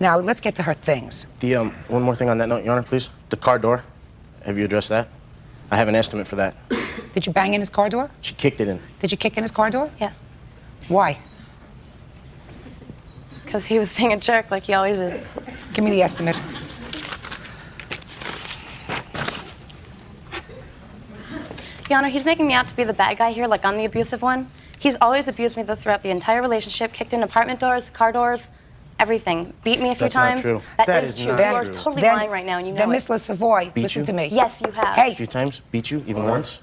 Now, let's get to her things. The, one more thing on that note, Your Honor, please. The car door, have you addressed that? I have an estimate for that. Did you bang in his car door? She kicked it in. Did you kick in his car door? Yeah. Why? Because he was being a jerk like he always is. Give me the estimate. Your Honor, he's making me out to be the bad guy here, like I'm the abusive one. He's always abused me throughout the entire relationship, kicked in apartment doors, car doors, everything. Beat me a few times. That's not true. That is true. You are totally lying right now, and you know then, it. Miss LaSavoy, listen to me. Yes, you have. Hey. A few times? Beat you? Even once?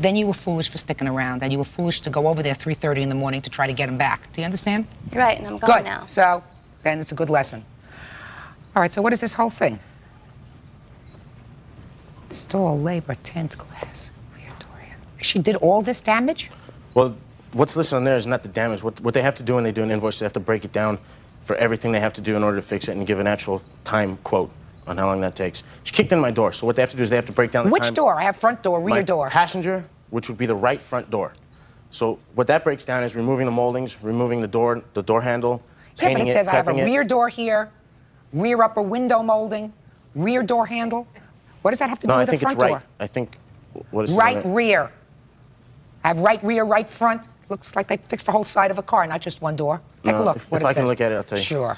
Then you were foolish for sticking around, and you were foolish to go over there 3:30 in the morning to try to get him back. Do you understand? You're right, and I'm gone Good. now. So, then it's a good lesson. All right, so what is this whole thing? Install labor, tint glass, rear door handle. She did all this damage? Well, what's listed on there is not the damage. What they have to do when they do an invoice, they have to break it down for everything they have to do in order to fix it and give an actual time quote on how long that takes. She kicked in my door, so what they have to do is they have to break down the time. Which door? I have front door, rear door. Passenger, which would be the right front door. So what that breaks down is removing the moldings, removing the door handle, painting it says I have a prepping it. rear door here, rear upper window molding, rear door handle. What does that have to do with the front door? No, I think it's right. I think, what is it? Right rear. I have right rear, right front. Looks like they fixed the whole side of a car, not just one door. Take a look. If I can look at it, I'll tell you. Sure.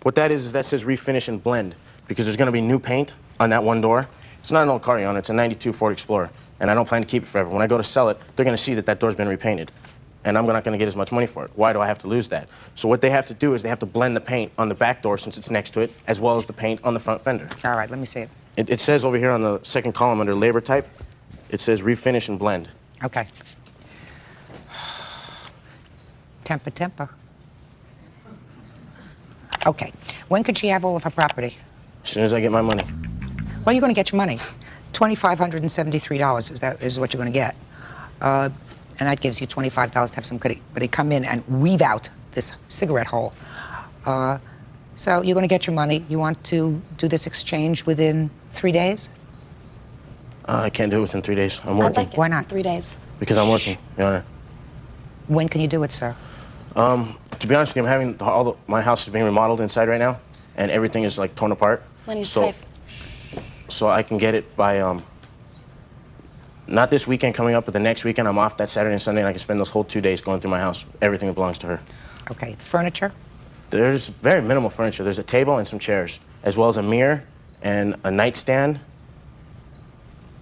What that is that says refinish and blend, because there's going to be new paint on that one door. It's not an old car, Your Honor. It's a 92 Ford Explorer, and I don't plan to keep it forever. When I go to sell it, they're going to see that that door's been repainted, and I'm not going to get as much money for it. Why do I have to lose that? So what they have to do is they have to blend the paint on the back door, since it's next to it, as well as the paint on the front fender. All right, let me see it. It says over here on the second column under labor type, it says refinish and blend. Okay. Temper. Okay. When could she have all of her property? As soon as I get my money. Well, you're going to get your money. $2,573 is what you're going to get. And that gives you $25 to have somebody come in and weave out this cigarette hole. So you're going to get your money. You want to do this exchange within 3 days? I can't do it within 3 days. I'm working. I'd like it. Why not? 3 days. Because I'm working, Your Honor. When can you do it, sir? To be honest with you, I'm having my house is being remodeled inside right now, and everything is like torn apart. When is safe? So I can get it by not this weekend coming up, but the next weekend. I'm off that Saturday and Sunday, and I can spend those whole 2 days going through my house, everything that belongs to her. Okay. Furniture? There's very minimal furniture. There's a table and some chairs, as well as a mirror and a nightstand.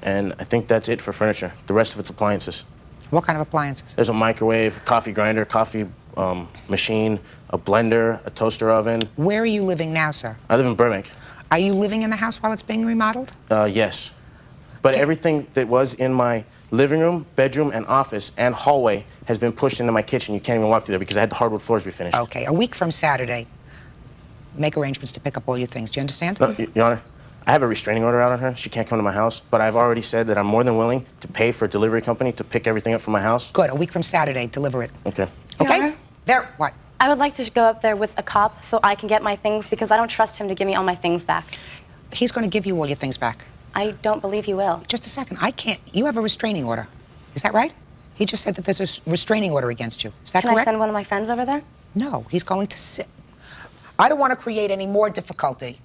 And I think that's it for furniture. The rest of it's appliances. What kind of appliances? There's a microwave, coffee grinder, coffee machine, a blender, a toaster oven. Where are you living now, sir? I live in Burbank. Are you living in the house while it's being remodeled? Yes. But everything that was in my living room, bedroom, and office and hallway has been pushed into my kitchen. You can't even walk through there because I had the hardwood floors refinished. Okay. A week from Saturday, make arrangements to pick up all your things. Do you understand? No, Your Honor, I have a restraining order out on her. She can't come to my house, but I've already said that I'm more than willing to pay for a delivery company to pick everything up from my house. Good. A week from Saturday, deliver it. Okay. Okay? Your Honor? There. What? I would like to go up there with a cop so I can get my things because I don't trust him to give me all my things back. He's going to give you all your things back. I don't believe he will. Just a second. I can't. You have a restraining order. Is that right? He just said that there's a restraining order against you. Is that correct? Can I send one of my friends over there? No. He's going to sit. I don't want to create any more difficulty.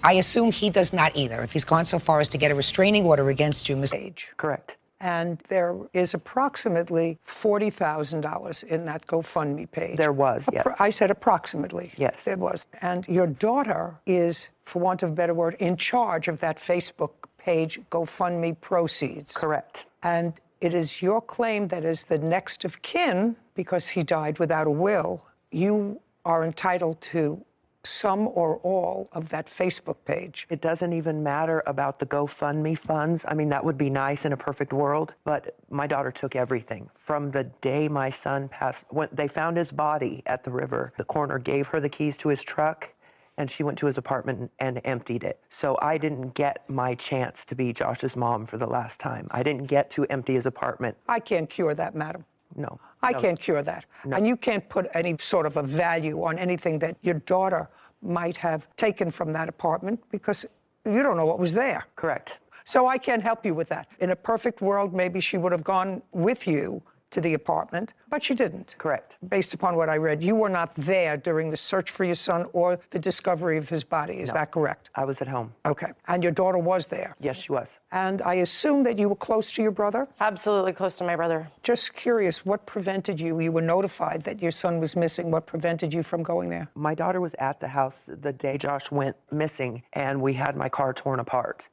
I assume he does not either, if he's gone so far as to get a restraining order against you, Ms. Page. Correct. And there is approximately $40,000 in that GoFundMe page. There was, yes. I said approximately. Yes. There was. And your daughter is, for want of a better word, in charge of that Facebook page GoFundMe proceeds. Correct. And it is your claim that as the next of kin, because he died without a will, you are entitled to some or all of that Facebook page. It doesn't even matter about the GoFundMe funds. I mean, that would be nice in a perfect world, but my daughter took everything. From the day my son passed, when they found his body at the river, the coroner gave her the keys to his truck, and she went to his apartment and emptied it. So I didn't get my chance to be Josh's mom for the last time. I didn't get to empty his apartment. I can't cure that, madam. No. I can't cure that. No. And you can't put any sort of a value on anything that your daughter might have taken from that apartment because you don't know what was there. Correct. So I can't help you with that. In a perfect world, maybe she would have gone with you to the apartment, but she didn't. Correct. Based upon what I read, you were not there during the search for your son or the discovery of his body. Is that correct? I was at home. Okay. And your daughter was there? Yes, she was. And I assume that you were close to your brother? Absolutely close to my brother. Just curious, what prevented you? You were notified that your son was missing. What prevented you from going there? My daughter was at the house the day Josh went missing, and we had my car torn apart.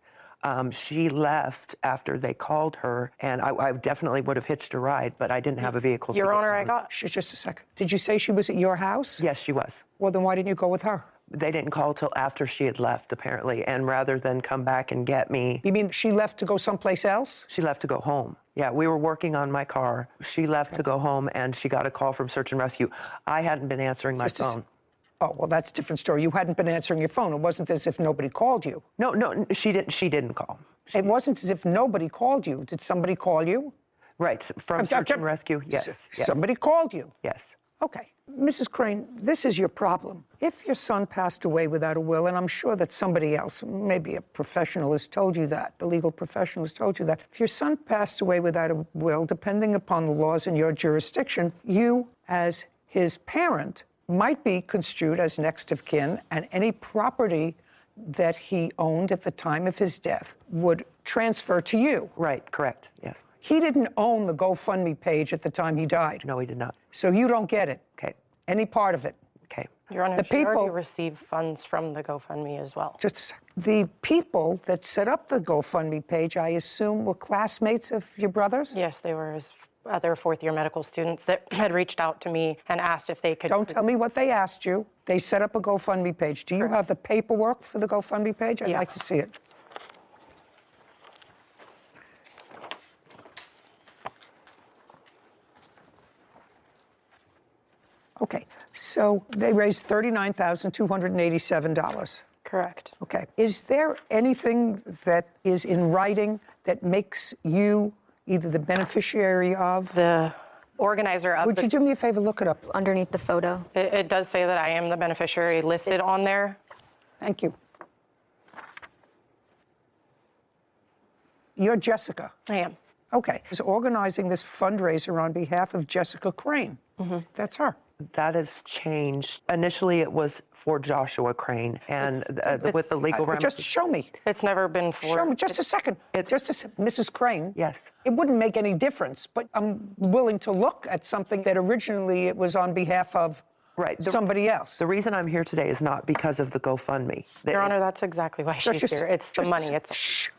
She left after they called her, and I definitely would have hitched a ride, but I didn't have a vehicle. Your to get Honor, I home. got... Just a second. Did you say she was at your house? Yes, she was. Well, then why didn't you go with her? They didn't call till after she had left, apparently, and rather than come back and get me, You mean she left to go someplace else? she left to go home. Yeah, we were working on my car. She left to go home, and she got a call from Search and Rescue. I hadn't been answering my phone. Oh, well, that's a different story. You hadn't been answering your phone. It wasn't as if nobody called you. No, she didn't. She didn't call. It wasn't as if nobody called you. Did somebody call you? Right, from Search and Rescue. Yes. Yes. Somebody called you. Yes. Okay. Mrs. Crane, this is your problem. If your son passed away without a will, and I'm sure that somebody else, maybe a professional has told you that, a legal professional has told you that, if your son passed away without a will, depending upon the laws in your jurisdiction, you, as his parent, might be construed as next of kin, and any property that he owned at the time of his death would transfer to you. Right, correct, yes. He didn't own the GoFundMe page at the time he died. No, he did not. So you don't get it. Okay. Any part of it. Okay. Your Honor, The she already people- received funds from the GoFundMe as well. Just a second. The people that set up the GoFundMe page, I assume, were classmates of your brother's? Yes, they were his other fourth-year medical students that had reached out to me and asked if they could... Don't tell me what they asked you. They set up a GoFundMe page. Do you have the paperwork for the GoFundMe page? I'd Yeah. like to see it. Okay, so they raised $39,287. Correct. Okay. Is there anything that is in writing that makes you either the beneficiary of? The organizer of Would you do me a favor, look it up? Underneath the photo. It does say that I am the beneficiary listed on there. Thank you. You're Jessica. I am. Okay. Is organizing this fundraiser on behalf of Jessica Crane. That's her. That has changed. Initially, it was for Joshua Crane, and with the legal Just show me. It's never been for... Show me. Just a second. Mrs. Crane. Yes. It wouldn't make any difference, but I'm willing to look at something that originally it was on behalf of somebody else. The reason I'm here today is not because of the GoFundMe. Your Honor, that's exactly why she's here. It's the money. Shh.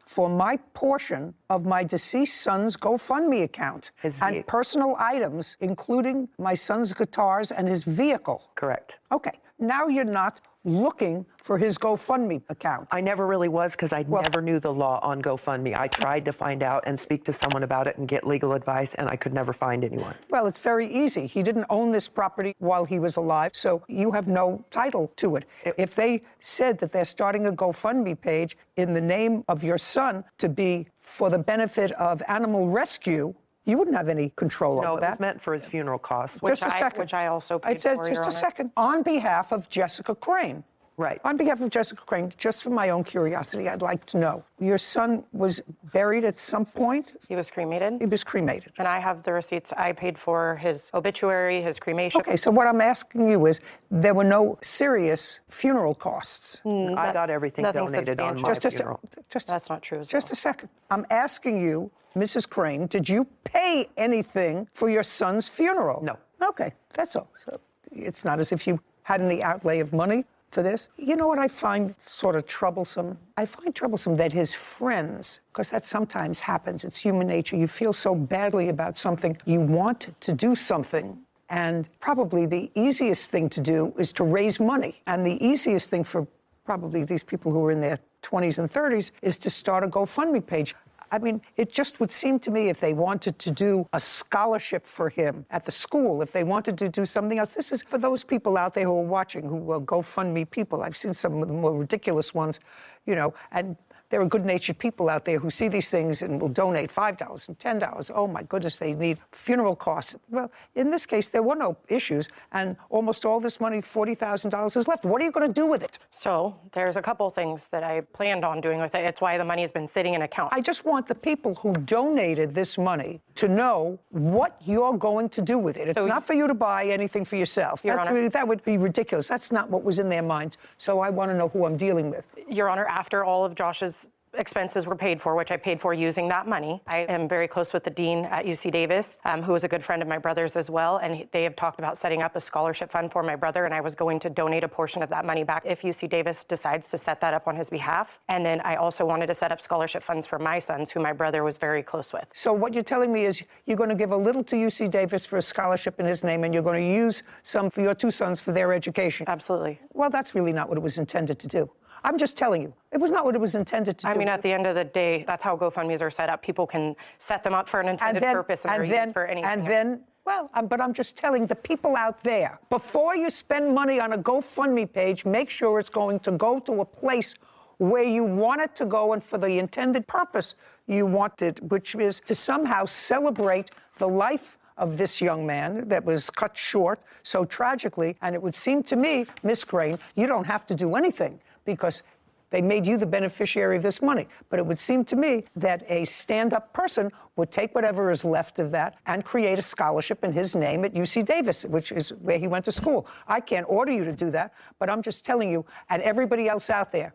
For my portion of my deceased son's GoFundMe account and personal items, including my son's guitars and his vehicle. Correct. Okay. Now you're not looking for his GoFundMe account. I never really was because I never knew the law on GoFundMe. I tried to find out and speak to someone about it and get legal advice, and I could never find anyone. Well, it's very easy. He didn't own this property while he was alive, so you have no title to it. If they said that they're starting a GoFundMe page in the name of your son to be for the benefit of animal rescue, you wouldn't have any control over that. No, it was meant for his funeral costs. Which Just a second. Which I also paid It says, for, Your just a Honor. second, on behalf of Jessica Crane. Right. On behalf of Jessica Crane, just for my own curiosity, I'd like to know. Your son was buried at some point? He was cremated. He was cremated. And I have the receipts. I paid for his obituary, his cremation. Okay, so what I'm asking you is, there were no serious funeral costs. I got everything nothing donated on my substantial. funeral. That's not true as Just well. a second. I'm asking you, Mrs. Crane, did you pay anything for your son's funeral? No. Okay, that's all. So it's not as if you had any outlay of money for this. You know what I find sort of troublesome? I find troublesome that his friends, because that sometimes happens, it's human nature, you feel so badly about something, you want to do something, and probably the easiest thing to do is to raise money. And the easiest thing for probably these people who are in their 20s and 30s is to start a GoFundMe page. I mean, it just would seem to me if they wanted to do a scholarship for him at the school, if they wanted to do something else, this is for those people out there who are watching, who are GoFundMe people. I've seen some of the more ridiculous ones, you know, and there are good-natured people out there who see these things and will donate $5 and $10. Oh, my goodness, they need funeral costs. Well, in this case, there were no issues, and almost all this money, $40,000, is left. What are you going to do with it? So there's a couple things that I planned on doing with it. It's why the money has been sitting in account. I just want the people who donated this money to know what you're going to do with it. It's not for you to buy anything for yourself. Your Honor. That would be ridiculous. That's not what was in their minds. So I want to know who I'm dealing with. Your Honor, after all of Josh's expenses were paid for, which I paid for using that money. I am very close with the dean at UC Davis, who is a good friend of my brother's as well, and they have talked about setting up a scholarship fund for my brother, and I was going to donate a portion of that money back if UC Davis decides to set that up on his behalf. And then I also wanted to set up scholarship funds for my sons, who my brother was very close with. So what you're telling me is you're going to give a little to UC Davis for a scholarship in his name, and you're going to use some for your two sons for their education. Absolutely. Well, that's really not what it was intended to do. I'm just telling you, it was not what it was intended to do. I mean, at the end of the day, that's how GoFundMes are set up. People can set them up for an intended purpose and they're used for anything. But I'm just telling the people out there, before you spend money on a GoFundMe page, make sure it's going to go to a place where you want it to go and for the intended purpose you want it, which is to somehow celebrate the life of this young man that was cut short so tragically. And it would seem to me, Miss Crane, you don't have to do anything, because they made you the beneficiary of this money. But it would seem to me that a stand-up person would take whatever is left of that and create a scholarship in his name at UC Davis, which is where he went to school. I can't order you to do that, but I'm just telling you, and everybody else out there,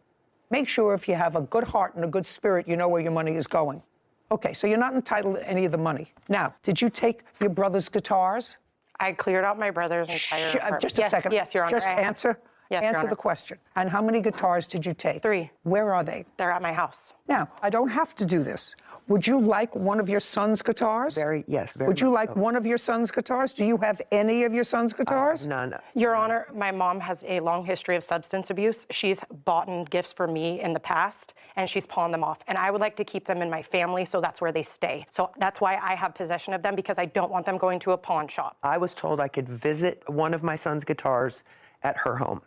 make sure if you have a good heart and a good spirit, you know where your money is going. Okay, so you're not entitled to any of the money. Now, did you take your brother's guitars? I cleared out my brother's entire apartment. Just a second. Yes, Your Honor. Just answer. Yes, Your Answer Honor. the question. And how many guitars did you take? 3. Where are they? They're at my house. Now, I don't have to do this. Would you like one of your son's guitars? Yes, very Would you much like so. one of your son's guitars? Do you have any of your son's guitars? None. Your Honor, my mom has a long history of substance abuse. She's bought gifts for me in the past, and she's pawned them off. And I would like to keep them in my family, so that's where they stay. So that's why I have possession of them, because I don't want them going to a pawn shop. I was told I could visit one of my son's guitars at her home.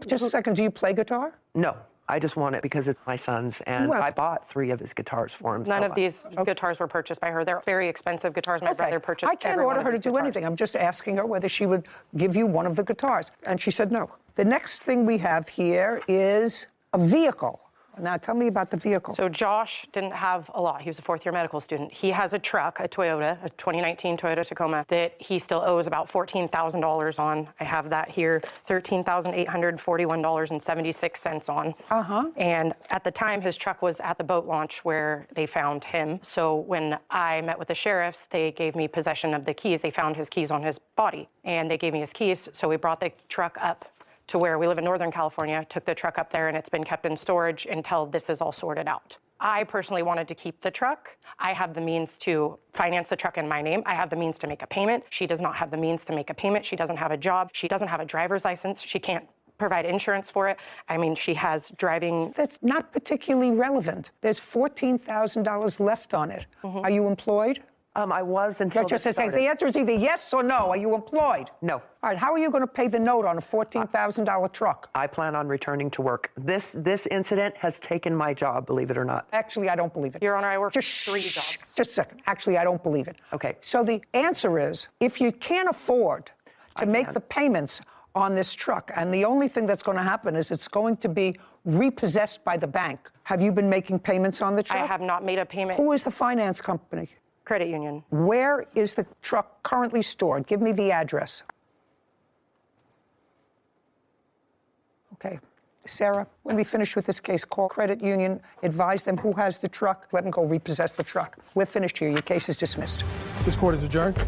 Just a second, do you play guitar? No, I just want it because it's my son's, and Well- I bought 3 of his guitars for him. None so of these guitars were purchased by her. They're very expensive guitars. My brother purchased I can't every one order of her to these do guitars. anything. I'm just asking her whether she would give you one of the guitars. And she said no. The next thing we have here is a vehicle. Now, tell me about the vehicle. So Josh didn't have a lot. He was a fourth-year medical student. He has a truck, a Toyota, a 2019 Toyota Tacoma, that he still owes about $14,000 on. I have that here, $13,841.76 on. And at the time, his truck was at the boat launch where they found him. So when I met with the sheriffs, they gave me possession of the keys. They found his keys on his body, and they gave me his keys. So we brought the truck up to where we live in Northern California, took the truck up there, and it's been kept in storage until this is all sorted out. I personally wanted to keep the truck. I have the means to finance the truck in my name. I have the means to make a payment. She does not have the means to make a payment. She doesn't have a job. She doesn't have a driver's license. She can't provide insurance for it. I mean, she has driving. That's not particularly relevant. There's $14,000 left on it. Are you employed? I was until Just this to say, started. the answer is either yes or no. Are you employed? No. All right, how are you going to pay the note on a $14,000 truck? I plan on returning to work. This incident has taken my job, believe it or not. Actually, I don't believe it. Your Honor, I work Just 3 shh, jobs. just a second. Actually, I don't believe it. Okay. So the answer is, if you can't afford to make the payments on this truck, and the only thing that's going to happen is it's going to be repossessed by the bank. Have you been making payments on the truck? I have not made a payment. Who is the finance company? Credit union. Where is the truck currently stored? Give me the address. Okay. Sarah, when we finish with this case, call credit union, advise them who has the truck, let them go repossess the truck. We're finished here. Your case is dismissed. This court is adjourned.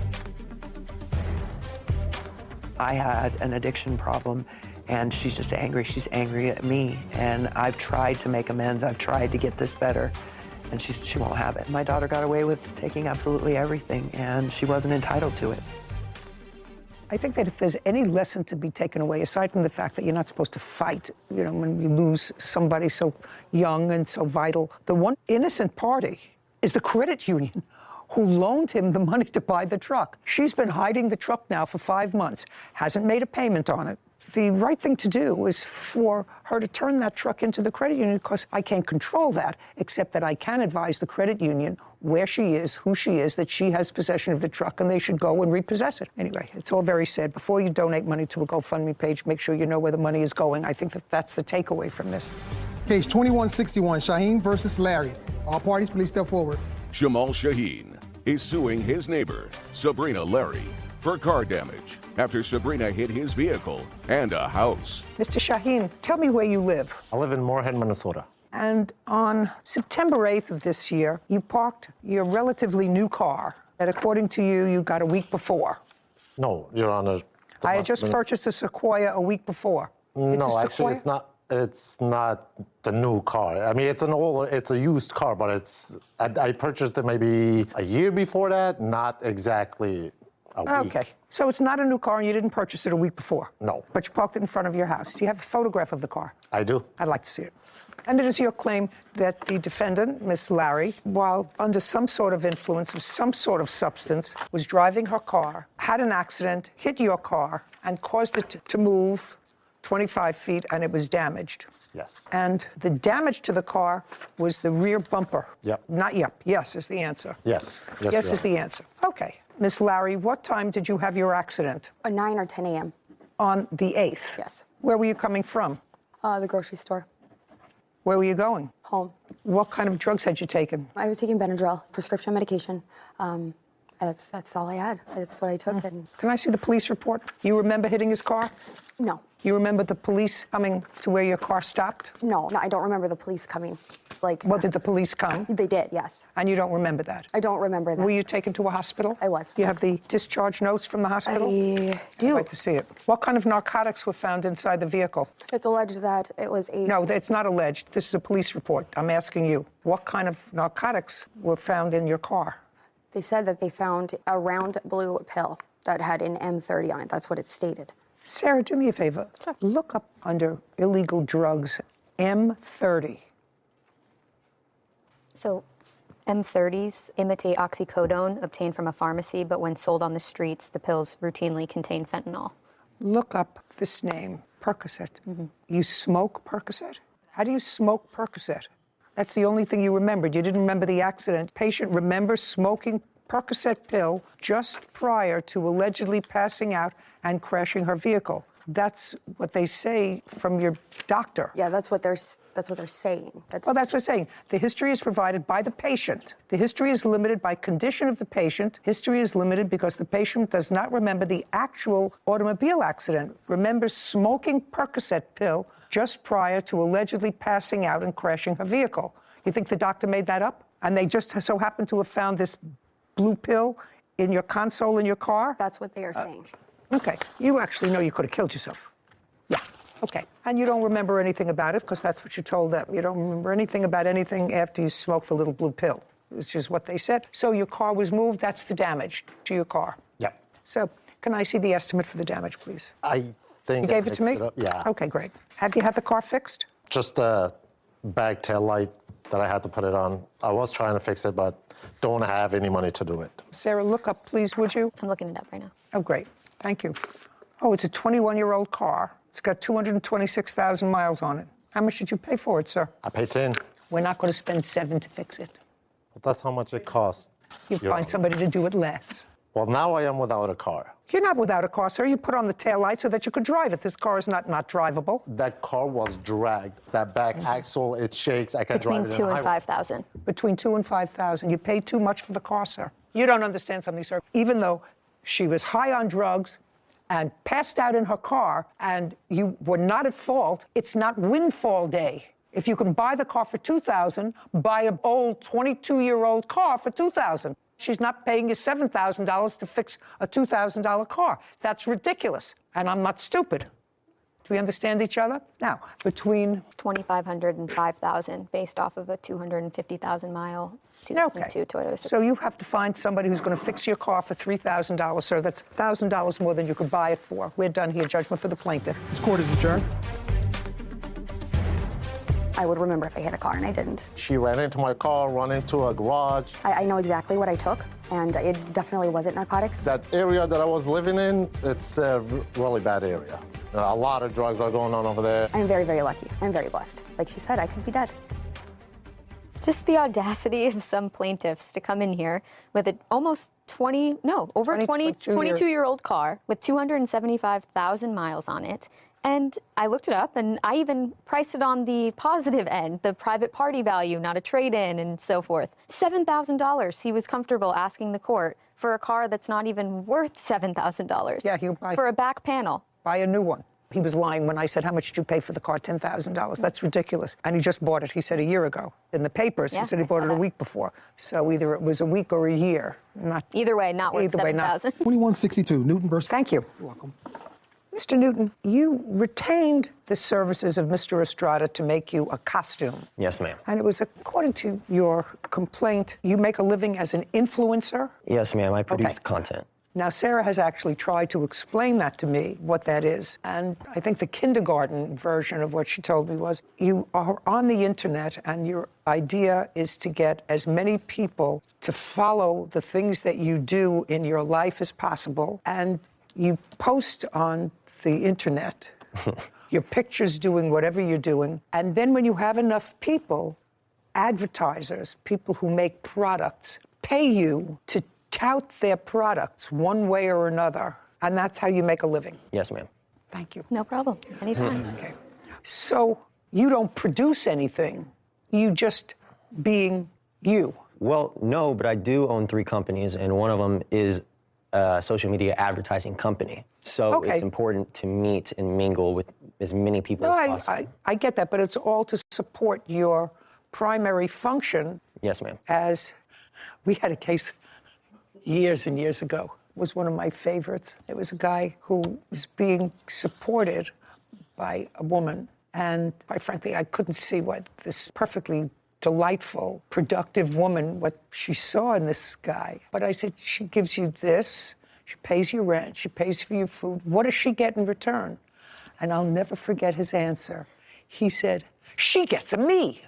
I had an addiction problem, and she's just angry. She's angry at me, and I've tried to make amends. I've tried to get this better, and she won't have it. My daughter got away with taking absolutely everything, and she wasn't entitled to it. I think that if there's any lesson to be taken away, aside from the fact that you're not supposed to fight, you know, when you lose somebody so young and so vital, the one innocent party is the credit union who loaned him the money to buy the truck. She's been hiding the truck now for 5 months, hasn't made a payment on it. the right thing to do is for her to turn that truck into the credit union, because I can't control that, except that I can advise the credit union where she is, who she is, that she has possession of the truck, and they should go and repossess it. Anyway, it's all very sad. Before you donate money to a GoFundMe page, make sure you know where the money is going. I think that that's the takeaway from this. Case 2161, Shaheen versus Larry. All parties, please step forward. Jamal Shaheen is suing his neighbor, Sabrina Larry, for car damage after Sabrina hit his vehicle and a house. Mr. Shaheen, tell me where you live. I live in Moorhead, Minnesota. And on September 8th of this year, you parked your relatively new car that, according to you, you got a week before. No, Your Honor. I had just purchased a Sequoia a week before. No, actually, it's not. It's not the new car. I mean, it's a used car, but I purchased it maybe a year before that, not exactly a week. Okay. So it's not a new car and you didn't purchase it a week before? No. But you parked it in front of your house. Do you have a photograph of the car? I do. I'd like to see it. And it is your claim that the defendant, Miss Larry, while under some sort of influence of some sort of substance, was driving her car, had an accident, hit your car, and caused it to move 25 feet, and it was damaged. Yes. And the damage to the car was the rear bumper. Yep. Not yep. Yes is the answer. Yes. Yes is the answer. Okay. Miss Larry, what time did you have your accident? 9 or 10 a.m. On the 8th? Yes. Where were you coming from? The grocery store. Where were you going? Home. What kind of drugs had you taken? I was taking Benadryl, prescription medication. That's all I had. That's what I took. And Can I see the police report? You remember hitting his car? no. You remember the police coming to where your car stopped? No, I don't remember the police coming. Well, did the police come? They did, yes. And you don't remember that? I don't remember that. Were you taken to a hospital? I was. You have the discharge notes from the hospital? I do. I'd like to see it. What kind of narcotics were found inside the vehicle? It's alleged that it was a... No, it's not alleged. This is a police report. I'm asking you. What kind of narcotics were found in your car? They said that they found a round blue pill that had an M30 on it. That's what it stated. Sarah, do me a favor. Sure. Look up under illegal drugs, M30. So M30s imitate oxycodone obtained from a pharmacy, but when sold on the streets, the pills routinely contain fentanyl. Look up this name, Percocet. You smoke Percocet? How do you smoke Percocet? That's the only thing you remembered. You didn't remember the accident. Patient remembers smoking Percocet pill just prior to allegedly passing out and crashing her vehicle. That's what they say from your doctor. Yeah, that's what they're saying. Well, that's what I'm saying. The history is provided by the patient. The history is limited by condition of the patient. History is limited because the patient does not remember the actual automobile accident. Remembers smoking Percocet pill just prior to allegedly passing out and crashing her vehicle. You think the doctor made that up? And they just so happened to have found this blue pill in your console in your car? That's what they are saying. Okay. You actually know you could have killed yourself. Yeah. Okay. And you don't remember anything about it because that's what you told them. You don't remember anything about anything after you smoked the little blue pill, which is what they said. So your car was moved. That's the damage to your car. Yep. So can I see the estimate for the damage, please? I think You gave it to me? Yeah. Okay, great. Have you had the car fixed? Just a back tail light that I had to put it on. I was trying to fix it, but don't have any money to do it. Sarah, look up, please, would you? I'm looking it up right now. Oh, great. Thank you. Oh, it's a 21-year-old car. It's got 226,000 miles on it. How much did you pay for it, sir? I paid 10. We're not going to spend 7 to fix it. But that's how much it cost. You find somebody to do it less. Well, now I am without a car. You're not without a car, sir. You put on the taillight so that you could drive it. This car is not drivable. That car was dragged. That back axle, it shakes. I can drive Between it $2,000 in and highway. $5,000. Between $2,000 and $5,000. You paid too much for the car, sir. You don't understand something, sir. Even though she was high on drugs and passed out in her car and you were not at fault, it's not windfall day. If you can buy the car for $2,000, buy an old 22-year-old car for $2,000. She's not paying you $7,000 to fix a $2,000 car. That's ridiculous. And I'm not stupid. Do we understand each other? Now, between $2,500 and $5,000 based off of a 250,000 mile 2002 Toyota Supra. So you have to find somebody who's going to fix your car for $3,000, sir. That's $1,000 more than you could buy it for. We're done here. Judgment for the plaintiff. This court is adjourned. I would remember if I hit a car, and I didn't. She ran into my car, run into a garage. I know exactly what I took, and it definitely wasn't narcotics. That area that I was living in, it's a really bad area. A lot of drugs are going on over there. I'm very, very lucky. I'm very blessed. Like she said, I could be dead. Just the audacity of some plaintiffs to come in here with an almost 22-year-old car with 275,000 miles on it. And I looked it up, and I even priced it on the positive end, the private party value, not a trade-in, and so forth. $7,000 he was comfortable asking the court for a car that's not even worth $7,000. Yeah, he'll buy for a back panel. Buy a new one. He was lying when I said, how much did you pay for the car? $10,000. That's ridiculous. And he just bought it, he said, a year ago. In the papers, he said he bought it a week before. So either it was a week or a year. Either way, not worth $7,000. 2162, Newton versus... Thank you. You're welcome. Mr. Newton, you retained the services of Mr. Estrada to make you a costume. Yes, ma'am. And it was, according to your complaint, you make a living as an influencer? Yes, ma'am. I produce content. Now, Sarah has actually tried to explain that to me, what that is. And I think the kindergarten version of what she told me was, you are on the internet and your idea is to get as many people to follow the things that you do in your life as possible. And you post on the internet your pictures doing whatever you're doing. And then when you have enough people, advertisers, people who make products, pay you to tout their products one way or another, and that's how you make a living. Yes, ma'am. Thank you. No problem. Anytime. Okay. So you don't produce anything. You just being you. Well, no, but I do own 3 companies, and one of them is a social media advertising company. So it's important to meet and mingle with as many people as possible. I get that, but it's all to support your primary function. Yes, ma'am. As we had a case years and years ago. It was one of my favorites. It was a guy who was being supported by a woman. And quite frankly, I couldn't see what this perfectly delightful, productive woman, what she saw in this guy. But I said, she gives you this, she pays your rent, she pays for your food. What does she get in return? And I'll never forget his answer. He said, she gets a me.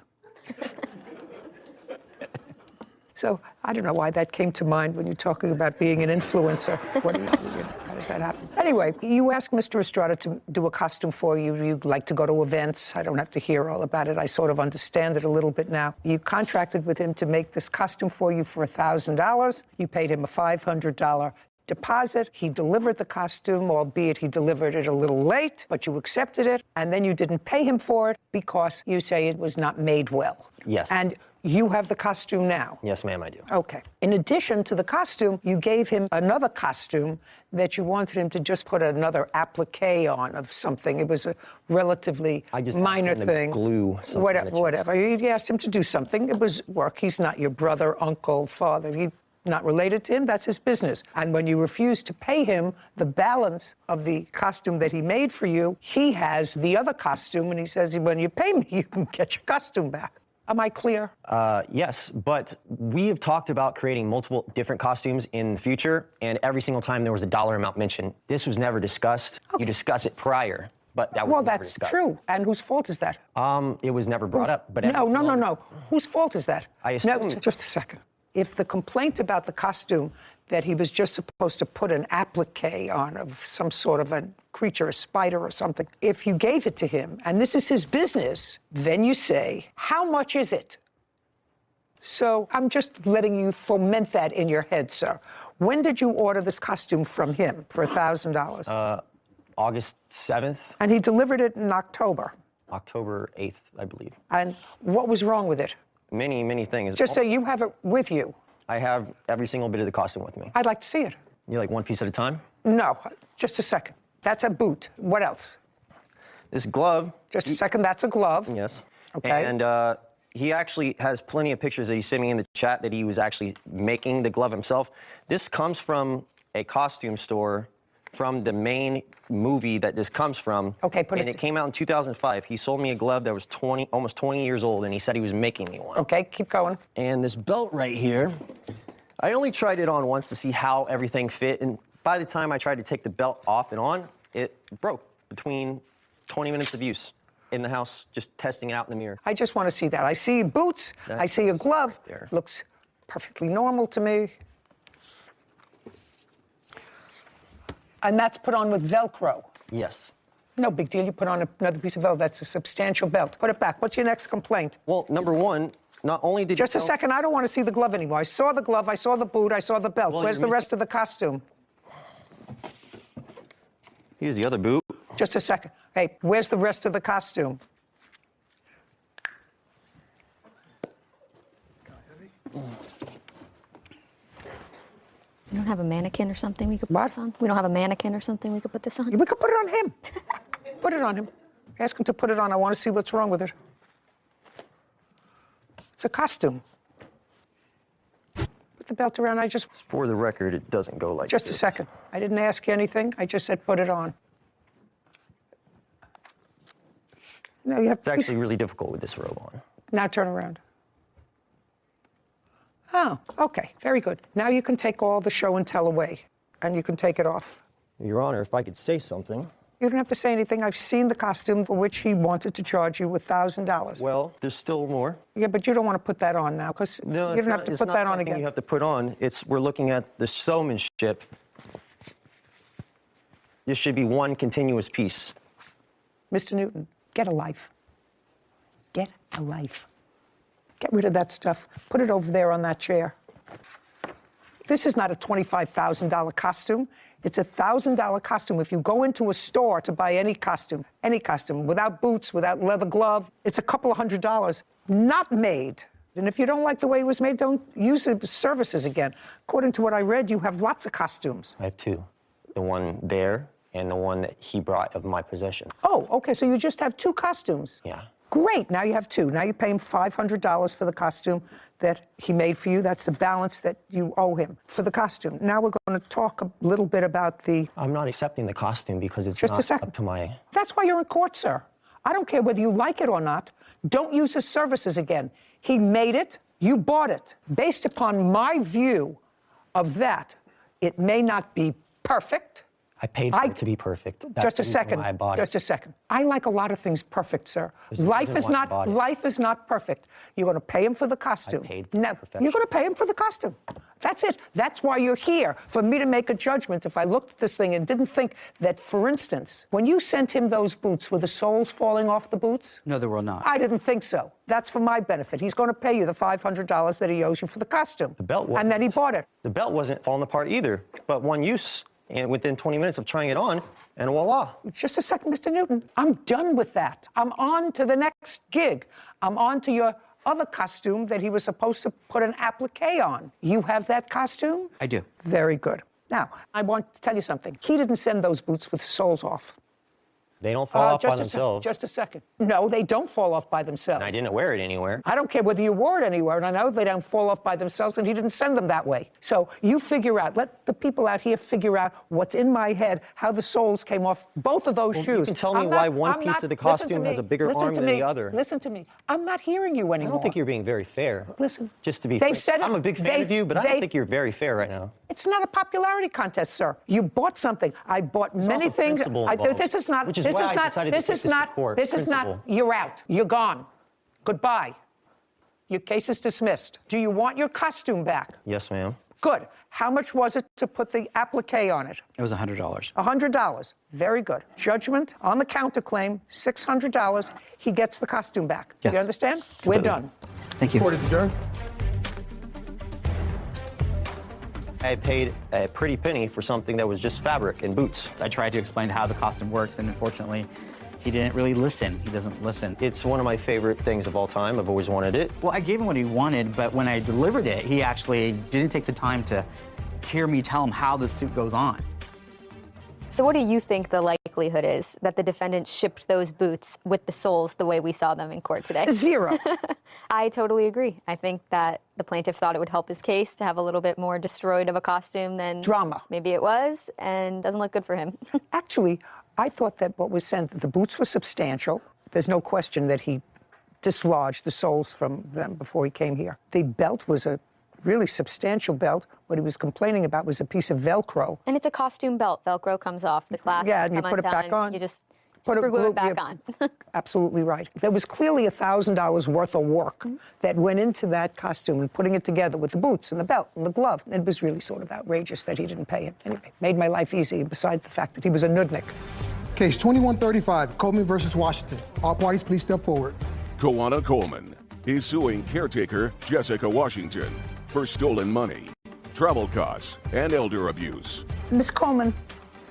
So I don't know why that came to mind when you're talking about being an influencer. How does that happen? Anyway, you asked Mr. Estrada to do a costume for you. You like to go to events. I don't have to hear all about it. I sort of understand it a little bit now. You contracted with him to make this costume for you for $1,000. You paid him a $500 deposit. He delivered the costume, albeit he delivered it a little late, but you accepted it. And then you didn't pay him for it because you say it was not made well. Yes. And you have the costume now. Yes, ma'am, I do. Okay. In addition to the costume, you gave him another costume that you wanted him to just put another applique on of something. It was a relatively minor thing. Glue. Whatever. You asked him to do something. It was work. He's not your brother, uncle, father. You're not related to him. That's his business. And when you refuse to pay him the balance of the costume that he made for you, he has the other costume, and he says, when you pay me, you can get your costume back. Am I clear? Yes, but we have talked about creating multiple different costumes in the future, and every single time there was a dollar amount mentioned. This was never discussed. Okay. You discuss it prior, but that was never discussed. Well, that's true. And whose fault is that? It was never brought up. But No. Whose fault is that? I assume... No, just a second. If the complaint about the costume that he was just supposed to put an applique on of some sort of a creature, a spider or something, if you gave it to him, and this is his business, then you say, how much is it? So I'm just letting you foment that in your head, sir. When did you order this costume from him for $1,000? August 7th. And he delivered it in October? October 8th, I believe. And what was wrong with it? Many, many things. Just say you have it with you. I have every single bit of the costume with me. I'd like to see it. You like one piece at a time? No, just a second. That's a boot. What else? This glove. Just a second, that's a glove. Yes. Okay. And he actually has plenty of pictures that he sent me in the chat that he was actually making the glove himself. This comes from a costume store from the main movie that this comes from. Okay, and it came out in 2005. He sold me a glove that was almost 20 years old, and he said he was making me one. Okay, keep going. And this belt right here, I only tried it on once to see how everything fit, and by the time I tried to take the belt off and on, it broke between 20 minutes of use. in the house, just testing it out in the mirror. I just want to see that. I see boots. I see a glove. There. Looks perfectly normal to me. And that's put on with Velcro. Yes. No big deal. You put on another piece of Velcro. That's a substantial belt. Put it back. What's your next complaint? Well, number one, not only did Just you a second. I don't want to see the glove anymore. I saw the glove. I saw the boot. I saw the belt. Well, Where's the rest of the costume? Here's the other boot. Just a second. Hey, where's the rest of the costume? We don't have a mannequin or something we could put this on? We don't have a mannequin or something we could put this on? We could put it on him. Put it on him. Ask him to put it on. I want to see what's wrong with it. It's a costume. Put the belt around. For the record, it doesn't go like Just this. a second. I didn't ask you anything. I just said put it on. No, you have. It's actually really difficult with this robe on. Now turn around. Oh, okay. Very good. Now you can take all the show and tell away, and you can take it off. Your Honor, if I could say something. You don't have to say anything. I've seen the costume for which he wanted to charge you with $1,000. Well, there's still more. Yeah, but you don't want to put that on now, because No, you don't have to it's put not that on something again. you have to put on. We're looking at the sew-manship. This should be one continuous piece. Mr. Newton, get a life. Get a life. Get rid of that stuff. Put it over there on that chair. This is not a $25,000 costume. It's a $1,000 costume. If you go into a store to buy any costume, without boots, without leather glove, it's a couple of $100. Not made. And if you don't like the way it was made, don't use the services again. According to what I read, you have lots of costumes. I have two. The one there and the one that he brought of my possession. Oh, okay, so you just have two costumes. Yeah. Great, now you have two. Now you pay him $500 for the costume that he made for you. That's the balance that you owe him for the costume. Now we're going to talk a little bit about the... I'm not accepting the costume because it's Just a not second. up to my... That's why you're in court, sir. I don't care whether you like it or not. Don't use his services again. He made it, you bought it. Based upon my view of that, it may not be perfect. I paid for it to be perfect. That's Just a the reason second. why I bought it. Just a second. I like a lot of things perfect, sir. There's a Life reason is why I bought it. life is not perfect. You're going to pay him for the costume. I paid for No, perfection. you're going to pay him for the costume. That's it. That's why you're here, for me to make a judgment. If I looked at this thing and didn't think that, for instance, when you sent him those boots, were the soles falling off the boots? No, there will not. I didn't think so. That's for my benefit. He's going to pay you the $500 that he owes you for the costume. The belt wasn't. And then he bought it. The belt wasn't falling apart either, but one use, and within 20 minutes of trying it on, and voila. Just a second, Mr. Newton. I'm done with that. I'm on to the next gig. I'm on to your other costume that he was supposed to put an applique on. You have that costume? I do. Very good. Now, I want to tell you something. He didn't send those boots with soles off. They don't fall off by Just a themselves. Just a second. No, they don't fall off by themselves. And I didn't wear it anywhere. I don't care whether you wore it anywhere, and I know they don't fall off by themselves, and he didn't send them that way. So you figure out, let the people out here figure out what's in my head, how the soles came off both of those shoes. You can tell me why one piece of the costume has a bigger arm than the other. Listen to me. I'm not hearing you anymore. I don't think you're being very fair. Listen. Just to be They've fair. said it- I'm a big fan of you, but I don't think you're very fair right now. It's not a popularity contest, sir. You bought something. I bought many also things. principle involved, This is not. which is This why is I not. decided to This take is this to not. court. This is not. Principle. You're out. You're gone. Goodbye. Your case is dismissed. Do you want your costume back? Yes, ma'am. Good. How much was it to put the applique on it? It was $100. $100. Very good. Judgment on the counterclaim, $600. He gets the costume back. Yes. You understand? We're done. Thank you. Court is adjourned. I paid a pretty penny for something that was just fabric and boots. I tried to explain how the costume works, and unfortunately, he didn't really listen. He doesn't listen. It's one of my favorite things of all time. I've always wanted it. Well, I gave him what he wanted, but when I delivered it, he actually didn't take the time to hear me tell him how the suit goes on. So what do you think the likelihood is that the defendant shipped those boots with the soles the way we saw them in court today? 0. I totally agree. I think that the plaintiff thought it would help his case to have a little bit more destroyed of a costume than Drama. Maybe it was, and doesn't look good for him. Actually, I thought that what was sent, the boots were substantial. There's no question that he dislodged the soles from them before he came here. The belt was a really substantial belt. What he was complaining about was a piece of Velcro. And it's a costume belt. Velcro comes off. The clasp Yeah, and you come put it back undone. on. You just Super glue it back on. Absolutely right. There was clearly $1,000 worth of work that went into that costume and putting it together with the boots and the belt and the glove. It was really sort of outrageous that he didn't pay it. Anyway, made my life easy besides the fact that he was a nudnik. Case 2135, Coleman versus Washington. All parties, please step forward. Koana Coleman is suing caretaker Jessica Washington for stolen money, travel costs, and elder abuse. Miss Coleman,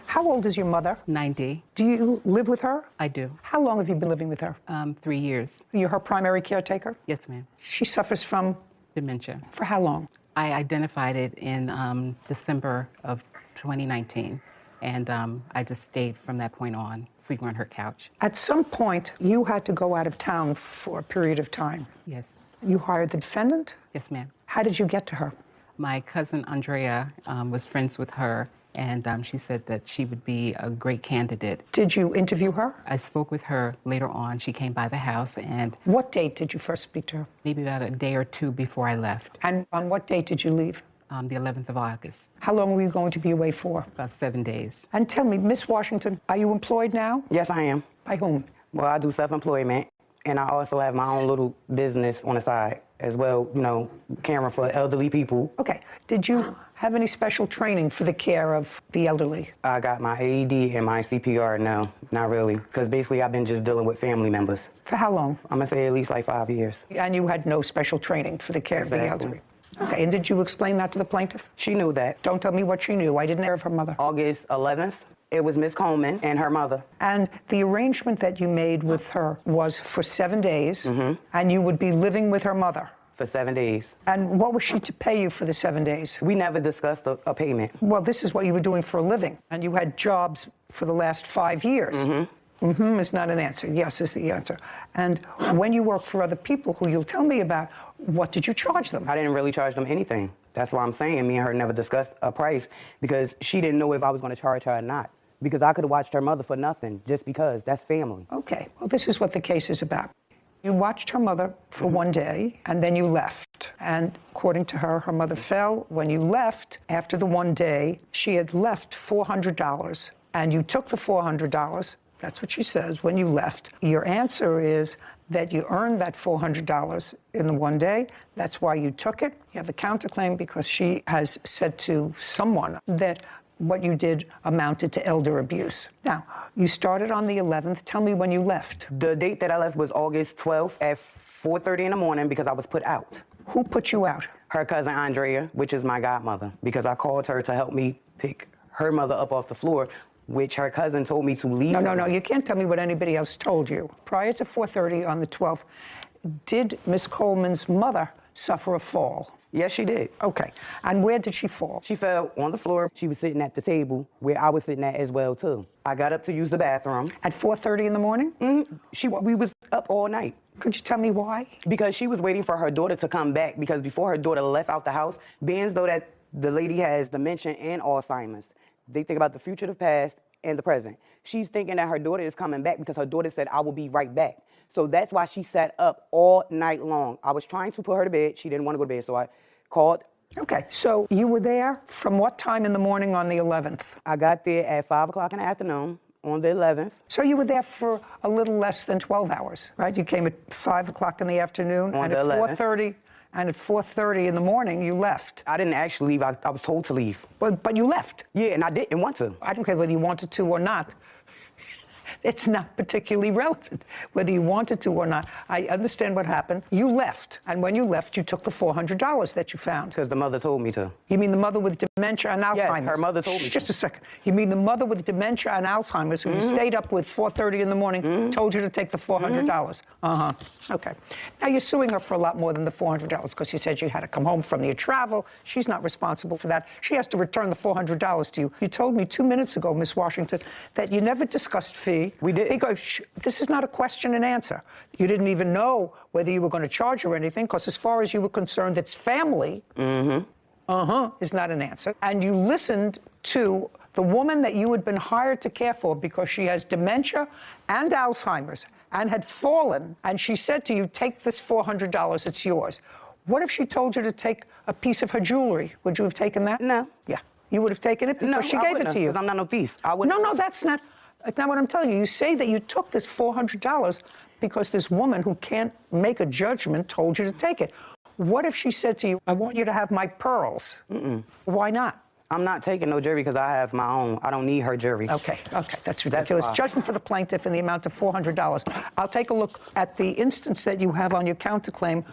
how old is your mother? 90. Do you live with her? I do. How long have you been living with her? 3 years. You're her primary caretaker? Yes, ma'am. She suffers from? Dementia. For how long? I identified it in December of 2019. And I just stayed from that point on, sleeping on her couch. At some point, you had to go out of town for a period of time. Yes. You hired the defendant? Yes, ma'am. How did you get to her? My cousin Andrea was friends with her, and she said that she would be a great candidate. Did you interview her? I spoke with her later on. She came by the house, and... What date did you first speak to her? Maybe about a day or two before I left. And on what date did you leave? The 11th of August. How long were you going to be away for? About 7 days. And tell me, Miss Washington, are you employed now? Yes, I am. By whom? Well, I do self-employment, and I also have my own little business on the side as well, you know, caring for elderly people. Okay. Did you have any special training for the care of the elderly? I got my AED and my CPR. No, not really, because basically I've been just dealing with family members. For how long? I'm going to say at least like 5 years. And you had no special training for the care of the elderly? Okay, and did you explain that to the plaintiff? She knew that. Don't tell me what she knew. I didn't hear of her mother. August 11th, it was Miss Coleman and her mother. And the arrangement that you made with her was for 7 days, and you would be living with her mother? For 7 days. And what was she to pay you for the 7 days? We never discussed a payment. Well, this is what you were doing for a living, and you had jobs for the last 5 years. Is not an answer. Yes is the answer. And when you work for other people who you'll tell me about, what did you charge them? I didn't really charge them anything. That's why I'm saying me and her never discussed a price, because she didn't know if I was going to charge her or not. Because I could have watched her mother for nothing, just because. That's family. Okay. Well, this is what the case is about. You watched her mother for 1 day, and then you left. And according to her, her mother fell. When you left, after the 1 day, she had left $400, and you took the $400. That's what she says when you left. Your answer is that you earned that $400 in the 1 day. That's why you took it. You have a counterclaim because she has said to someone that what you did amounted to elder abuse. Now, you started on the 11th. Tell me when you left. The date that I left was August 12th at 4:30 in the morning because I was put out. Who put you out? Her cousin Andrea, which is my godmother, because I called her to help me pick her mother up off the floor, which her cousin told me to leave. No. You can't tell me what anybody else told you. Prior to 4:30 on the 12th, did Miss Coleman's mother suffer a fall? Yes, she did. Okay. And where did she fall? She fell on the floor. She was sitting at the table where I was sitting at as well, too. I got up to use the bathroom. At 4:30 in the morning? We was up all night. Could you tell me why? Because she was waiting for her daughter to come back, because before her daughter left out the house, being as though that the lady has dementia and Alzheimer's, they think about the future, the past, and the present. She's thinking that her daughter is coming back because her daughter said, I will be right back. So that's why she sat up all night long. I was trying to put her to bed. She didn't want to go to bed, so I called. Okay, so you were there from what time in the morning on the 11th? I got there at 5 o'clock in the afternoon on the 11th. So you were there for a little less than 12 hours, right? You came at 5 o'clock in the afternoon, on and the at 11th. 4:30. And at 4:30 in the morning, you left. I didn't actually leave. I was told to leave. But you left. Yeah, and I didn't want to. I don't care whether you wanted to or not. It's not particularly relevant whether you wanted to or not. I understand what happened. You left. And when you left, you took the $400 that you found. Because the mother told me to. You mean the mother with dementia and Alzheimer's? Yes, her mother told me Just to. a second. You mean the mother with dementia and Alzheimer's who you stayed up with 4:30 in the morning told you to take the $400? Okay. Now, you're suing her for a lot more than the $400 because she said you had to come home from your travel. She's not responsible for that. She has to return the $400 to you. You told me 2 minutes ago, Miss Washington, that you never discussed fee. We did. Because this is not a question and answer. You didn't even know whether you were going to charge her anything because as far as you were concerned, it's family. Is not an answer. And you listened to the woman that you had been hired to care for because she has dementia and Alzheimer's and had fallen, and she said to you, take this $400, it's yours. What if she told you to take a piece of her jewelry? Would you have taken that? No. Yeah. You would have taken it because she gave it to you. Because I'm not no thief. I wouldn't. No, that's not. That's not what I'm telling you. You say that you took this $400 because this woman who can't make a judgment told you to take it. What if she said to you, I want you to have my pearls? Why not? I'm not taking no jury because I have my own. I don't need her jury. Okay, that's ridiculous. why. Judgment for the plaintiff in the amount of $400. I'll take a look at the instance that you have on your counterclaim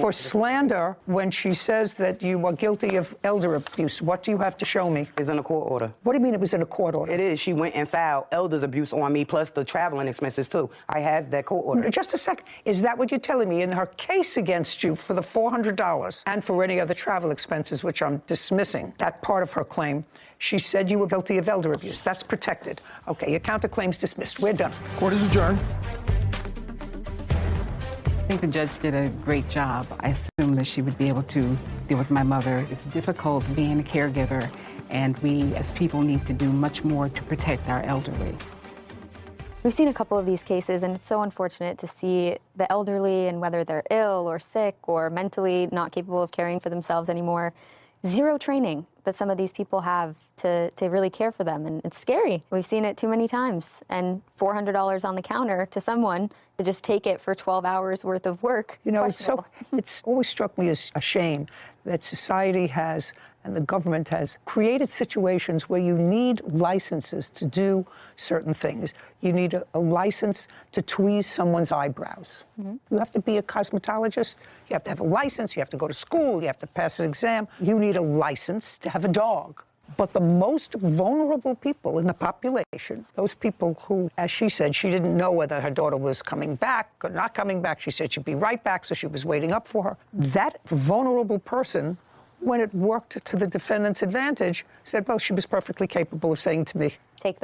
for slander when she says that you are guilty of elder abuse. What do you have to show me? It's in a court order. What do you mean it was in a court order? It is. She went and filed elder's abuse on me plus the traveling expenses too. I have that court order. Just a second. Is that what you're telling me? In her case against you for the $400 and for any other travel expenses, which I'm dismissing, that part of her claim, she said you were guilty of elder abuse. That's protected. Okay, your counterclaim's dismissed. We're done. Court is adjourned. I think the judge did a great job. I assumed that she would be able to deal with my mother. It's difficult being a caregiver, and we as people need to do much more to protect our elderly. We've seen a couple of these cases, and it's so unfortunate to see the elderly, and whether they're ill or sick or mentally not capable of caring for themselves anymore, zero training that some of these people have to really care for them. And it's scary. We've seen it too many times. And $400 on the counter to someone to just take it for 12 hours worth of work. You know, it's always struck me as a shame that society has and the government has created situations where you need licenses to do certain things. You need a license to tweeze someone's eyebrows. You have to be a cosmetologist. You have to have a license. You have to go to school. You have to pass an exam. You need a license to have a dog. But the most vulnerable people in the population, those people who, as she said, she didn't know whether her daughter was coming back or not coming back. She said she'd be right back, so she was waiting up for her. That vulnerable person, when it worked to the defendant's advantage, said, well, she was perfectly capable of saying to me, take